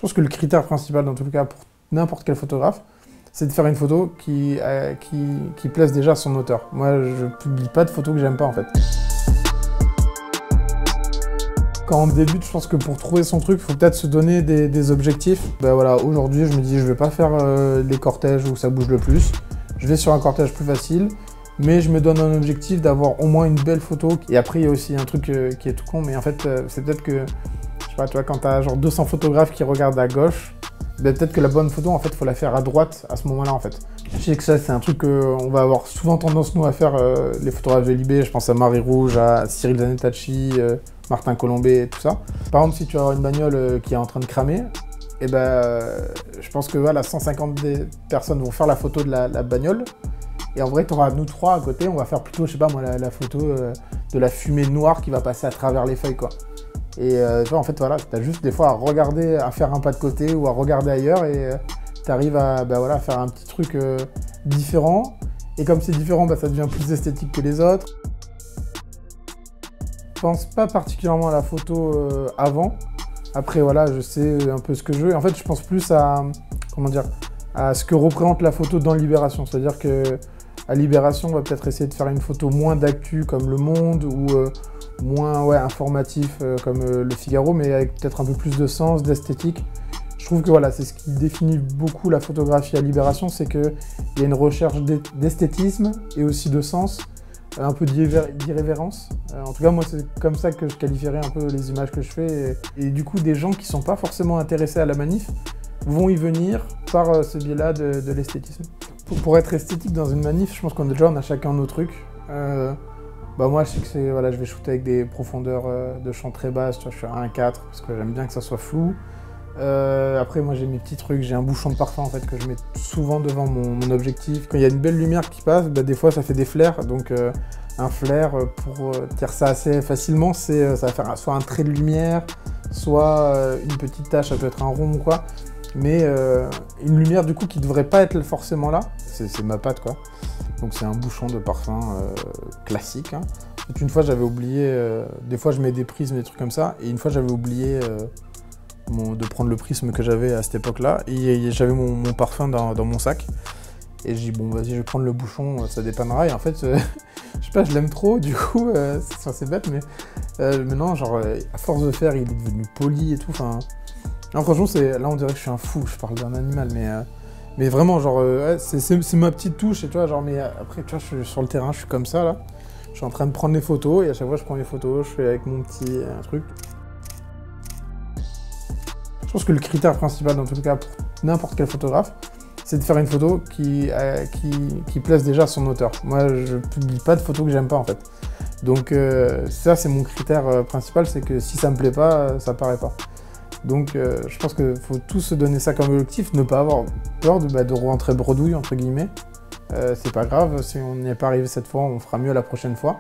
pense que le critère principal, dans tout cas, pour n'importe quel photographe, c'est de faire une photo qui plaise déjà à son auteur. Moi, je publie pas de photos que j'aime pas, en fait. Quand on débute, je pense que pour trouver son truc, il faut peut-être se donner des objectifs. Ben voilà, aujourd'hui, je me dis, je vais pas faire les cortèges où ça bouge le plus. Je vais sur un cortège plus facile, mais je me donne un objectif d'avoir au moins une belle photo. Et après, il y a aussi un truc qui est tout con, mais en fait, c'est peut-être que, je sais pas, tu vois, quand tu as genre 200 photographes qui regardent à gauche, ben peut-être que la bonne photo, en fait, il faut la faire à droite à ce moment-là, en fait. Je sais que ça, c'est un truc qu'on va avoir souvent tendance, nous, à faire, les photographes de Libé. Je pense à Marie Rouge, à Cyril Zanetacci, Martin Colombet, tout ça. Par exemple, si tu as une bagnole qui est en train de cramer, et ben, je pense que voilà, 150 personnes vont faire la photo de la bagnole. Et en vrai, tu auras nous trois à côté, on va faire plutôt, je sais pas moi, la photo de la fumée noire qui va passer à travers les feuilles, quoi. Et tu vois, en fait, voilà, tu as juste des fois à regarder, à faire un pas de côté ou à regarder ailleurs et tu arrives à voilà, faire un petit truc différent. Et comme c'est différent, ça devient plus esthétique que les autres. Je pense pas particulièrement à la photo avant. Après, voilà, je sais un peu ce que je veux. Et en fait, je pense plus à, comment dire, à ce que représente la photo dans Libération. C'est-à-dire que à Libération, on va peut-être essayer de faire une photo moins d'actu comme Le Monde ou moins informatif comme Le Figaro, mais avec peut-être un peu plus de sens, d'esthétique. Je trouve que voilà, c'est ce qui définit beaucoup la photographie à Libération, c'est qu'il y a une recherche d'esthétisme et aussi de sens, un peu d'irrévérence. En tout cas, moi, c'est comme ça que je qualifierais un peu les images que je fais. Et du coup, des gens qui ne sont pas forcément intéressés à la manif vont y venir par ce biais-là de l'esthétisme. Pour être esthétique dans une manif, je pense qu'on a chacun nos trucs. Moi, je sais que c'est, voilà, je vais shooter avec des profondeurs de champ très basses. Tu vois, je suis à 1,4 parce que j'aime bien que ça soit flou. Après, moi, j'ai mes petits trucs. J'ai un bouchon de parfum en fait que je mets souvent devant mon objectif. Quand il y a une belle lumière qui passe, des fois, ça fait des flares. Donc, un flare, pour tirer ça assez facilement, ça va faire soit un trait de lumière, soit une petite tache. Ça peut être un rond ou quoi. Mais une lumière du coup qui devrait pas être forcément là, c'est ma patte quoi. Donc c'est un bouchon de parfum classique. Hein. Une fois j'avais oublié, des fois je mets des prismes, des trucs comme ça, et une fois j'avais oublié de prendre le prisme que j'avais à cette époque-là, et j'avais mon parfum dans mon sac. Et j'ai dit bon vas-y je vais prendre le bouchon, ça dépannera, et en fait je sais pas, je l'aime trop du coup, c'est bête, mais maintenant genre à force de faire il est devenu poli et tout, enfin... Non, franchement, là on dirait que je suis un fou, je parle d'un animal, mais vraiment, genre, c'est ma petite touche, et tu vois, genre, mais après, tu vois, je suis sur le terrain, je suis comme ça, là, je suis en train de prendre les photos, et à chaque fois, je prends les photos, je fais avec mon petit truc. Je pense que le critère principal, dans tout cas, pour n'importe quel photographe, c'est de faire une photo qui plaise déjà à son auteur. Moi, je publie pas de photos que j'aime pas, en fait. Donc, ça, c'est mon critère principal, c'est que si ça me plaît pas, ça paraît pas. Donc je pense qu'il faut tous se donner ça comme objectif, ne pas avoir peur de rentrer bredouille, entre guillemets. C'est pas grave, si on n'y est pas arrivé cette fois, on fera mieux la prochaine fois.